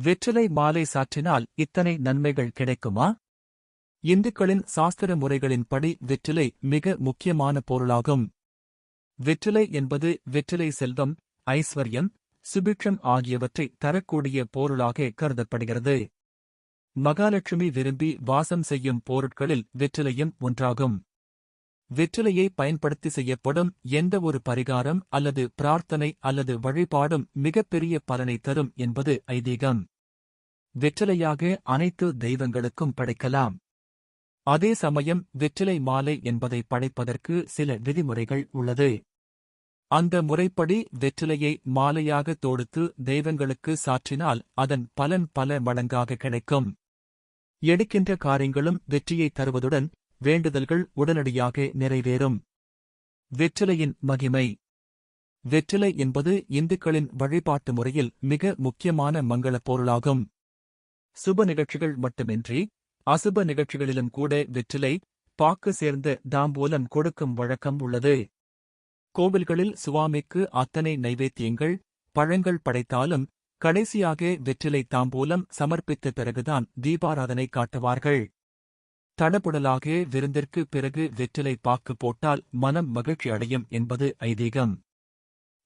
வெற்றிலை மாலை சாற்றினால் இத்தனை நன்மைகள் கிடைக்குமா? இந்துக்களின் சாஸ்திர முறைகளின்படி வெற்றிலை மிக முக்கியமான பொருளாகும். வெற்றிலை என்பது வெற்றிலை செல்வம், ஐஸ்வர்யம், சுபிட்சம் ஆகியவற்றை தரக்கூடிய பொருளாக கருதப்படுகிறது. மகாலட்சுமி விரும்பி வாசம் செய்யும் பொருட்களில் வெற்றிலையும் ஒன்றாகும். வெற்றிலையை பயன்படுத்தி செய்யப்படும் எந்த ஒரு பரிகாரம் அல்லது பிரார்த்தனை அல்லது வழிபாடும் மிகப்பெரிய பலனை தரும் என்பது ஐதீகம். வெற்றிலையாக அனைத்து தெய்வங்களுக்கும் படைக்கலாம். அதே சமயம் வெற்றிலை மாலை என்பதை படைப்பதற்கு சில விதிமுறைகள் உள்ளது. அந்த முறைப்படி வெற்றிலையை மாலையாக தொடுத்து தெய்வங்களுக்கு சாற்றினால் அதன் பலன் பல மடங்காக கிடைக்கும். எடுக்கின்ற காரியங்களும் வெற்றியை தருவதுடன் வேண்டுதல்கள் உடனடியாக நிறைவேறும். வெற்றிலையின் மகிமை. வெற்றிலை என்பது இந்துக்களின் வழிபாட்டு முறையில் மிக முக்கியமான மங்களப் பொருளாகும். சுப நிகழ்ச்சிகள் மட்டுமின்றி அசுப நிகழ்ச்சிகளிலும் கூட வெற்றிலை பாக்கு சேர்ந்த தாம்பூலம் கொடுக்கும் வழக்கம் உள்ளது. கோவில்களில் சுவாமிக்கு அத்தனை நைவேத்தியங்கள், பழங்கள் படைத்தாலும் கடைசியாக வெற்றிலை தாம்பூலம் சமர்ப்பித்த பிறகுதான் தீபாராதனை காட்டுவார்கள். தடபுடலாக விருந்திற்கு பிறகு வெற்றிலை பாக்கு போட்டால் மனம் மகிழ்ச்சி அடையும் என்பது ஐதீகம்.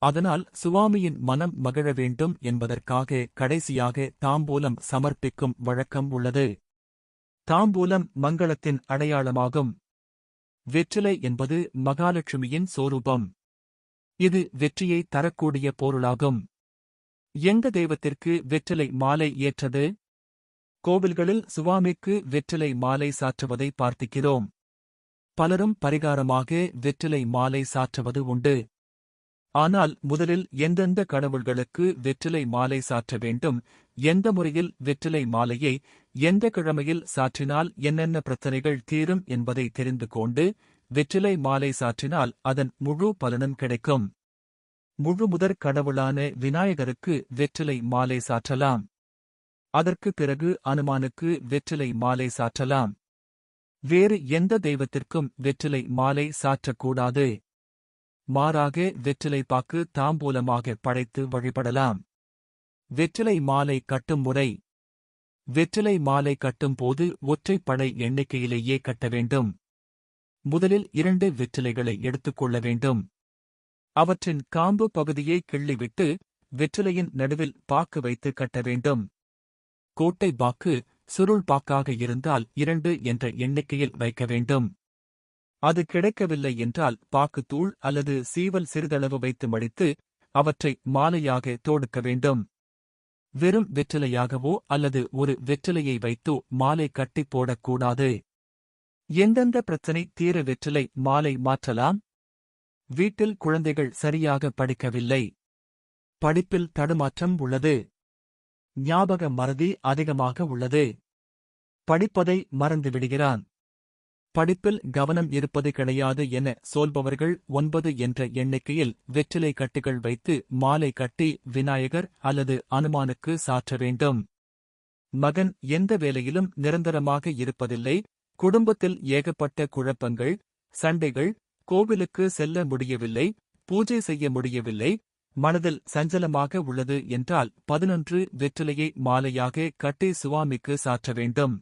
அதனால் சுவாமியின் மனம் மகிழ வேண்டும் என்பதற்காக கடைசியாக தாம்பூலம் சமர்ப்பிக்கும் வழக்கம் உள்ளது. தாம்பூலம் மங்களத்தின் அடையாளமாகும். வெற்றிலை என்பது மகாலட்சுமியின் சொரூபம். இது வெற்றியை தரக்கூடிய பொருளாகும். எந்த தெய்வத்திற்கு வெற்றிலை மாலை ஏற்றது? கோவில்களில் சுவாமிக்கு வெற்றிலை மாலை சாற்றுவதை பார்த்திக்கிறோம். பலரும் பரிகாரமாக வெற்றிலை மாலை சாற்றுவது உண்டு. ஆனால் முதலில் எந்தெந்த கடவுள்களுக்கு வெற்றிலை மாலை சாற்ற வேண்டும், எந்த முறையில் வெற்றிலை மாலையை எந்த கிழமையில் சாற்றினால் என்னென்ன பிரச்சனைகள் தீரும் என்பதை தெரிந்து கொண்டு வெற்றிலை மாலை சாற்றினால் அதன் முழு பலனும் கிடைக்கும். முழுமுதற் கடவுளான விநாயகருக்கு வெற்றிலை மாலை சாற்றலாம். அதற்கு பிறகு அனுமானுக்கு வெற்றிலை மாலை சாற்றலாம். வேறு எந்த தெய்வத்திற்கும் வெற்றிலை மாலை சாற்றக்கூடாது. மாறாக வெற்றிலை பாக்கு தாம்பூலமாக படைத்து வழிபடலாம். வெற்றிலை மாலை கட்டும் முறை. வெற்றிலை மாலை கட்டும் போது ஒற்றைப்படை எண்ணிக்கையிலேயே கட்ட வேண்டும். முதலில் 2 வெற்றிலைகளை எடுத்துக்கொள்ள வேண்டும். அவற்றின் காம்பு பகுதியை கிள்ளிவிட்டு வெற்றிலையின் நடுவில் பாக்கு வைத்து கட்ட வேண்டும். கோட்டை பாக்கு, சுருள் பாக்காக இருந்தால் 2 என்ற எண்ணிக்கையில் வைக்க வேண்டும். அது கிடைக்கவில்லை என்றால் பாக்குத்தூள் அல்லது சீவல் சிறிதளவு வைத்து மடித்து அவற்றை மாலையாக தொடுக்க வேண்டும். வெறும் வெற்றிலையாகவோ அல்லது ஒரு வெற்றிலையை வைத்தோ மாலை கட்டி போடக்கூடாது. எந்தெந்த பிரச்சனை தீர வெற்றிலை மாலை மாற்றலாம்? வீட்டில் குழந்தைகள் சரியாக படிக்கவில்லை. படிப்பில் தடுமாற்றம் உள்ளது. ஞாபக மறதி அதிகமாக உள்ளது. படிப்பதை மறந்துவிடுகிறான். படிப்பில் கவனம் இருப்பது கிடையாது என சொல்பவர்கள் 9 என்ற எண்ணிக்கையில் வெற்றிலை கட்டிகள் வைத்து மாலை கட்டி விநாயகர் அல்லது அனுமானுக்கு சாற்ற வேண்டும். மகன் எந்த வேலையிலும் நிரந்தரமாக இருப்பதில்லை. குடும்பத்தில் ஏகப்பட்ட குழப்பங்கள், சண்டைகள், கோவிலுக்கு செல்ல முடியவில்லை, பூஜை செய்ய முடியவில்லை, மனதில் சஞ்சலமாக உள்ளது என்றால் 11 வெற்றிலையை மாலையாக கட்டி சுவாமிக்கு சாற்ற வேண்டும்.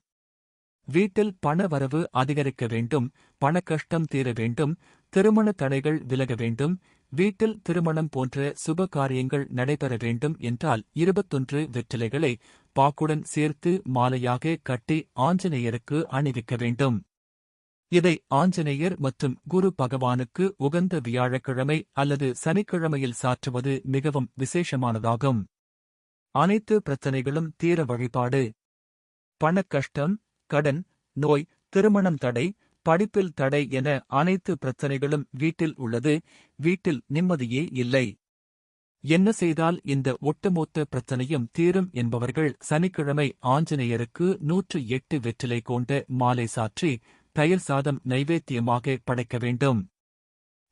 வீட்டில் பண வரவு அதிகரிக்க வேண்டும், பணக்கஷ்டம் தீர வேண்டும், திருமண தடைகள் விலக வேண்டும், வீட்டில் திருமணம் போன்ற சுப காரியங்கள் நடைபெற வேண்டும் என்றால் 21 வெற்றிலைகளை பாக்குடன் சேர்த்து மாலையாக கட்டி ஆஞ்சநேயருக்கு அணிவிக்க வேண்டும். இதை ஆஞ்சநேயர் மற்றும் குரு பகவானுக்கு உகந்த வியாழக்கிழமை அல்லது சனிக்கிழமையில் சாற்றுவது மிகவும் விசேஷமானதாகும். அனைத்து பிரச்சனைகளும் தீர வழிபாடு. பணக்கஷ்டம், கடன், நோய், திருமணம் தடை, படிப்பில் தடை என அனைத்து பிரச்சனைகளும் வீட்டில் உள்ளது. வீட்டில் நிம்மதியே இல்லை. என்ன செய்தால் இந்த ஒட்டுமொத்த பிரச்சனையும் தீரும் என்பவர்கள் சனிக்கிழமை ஆஞ்சநேயருக்கு 108 வெற்றிலை கொண்ட மாலை சாற்றி தயிர் சாதம் நைவேத்தியமாக படைக்க வேண்டும்.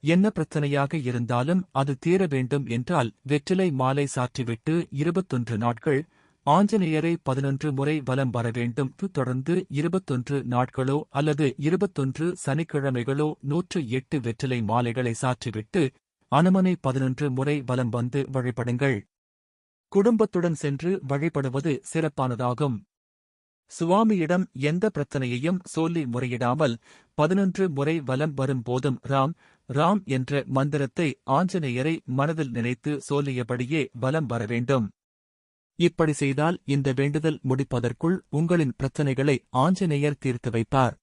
என்ன பிரச்சனையாக இருந்தாலும் அது தீர வேண்டும் என்றால் வெற்றிலை மாலை சாற்றிவிட்டு 21 நாட்கள் ஆஞ்சநேயரை 11 முறை வலம் வர வேண்டும். தொடர்ந்து 21 நாட்களோ அல்லது 21 சனிக்கிழமைகளோ 108 வெற்றிலை மாலைகளை சாற்றிவிட்டு அனுமனை 11 முறை வலம் வந்து வழிபடுங்கள். குடும்பத்துடன் சென்று வழிபடுவது சிறப்பானதாகும். சுவாமியிடம் எந்த பிரச்சனையையும் சொல்லி முறையிடாமல் 11 முறை வலம் வரும் போதும் ராம் ராம் என்ற மந்திரத்தை ஆஞ்சநேயரை மனதில் நினைத்து சொல்லியபடியே வலம் வர வேண்டும். இப்படி செய்தால் இந்த வேண்டுதல் முடிப்பதற்குள் உங்களின் பிரச்சனைகளை ஆஞ்சநேயர் தீர்த்து வைப்பார்.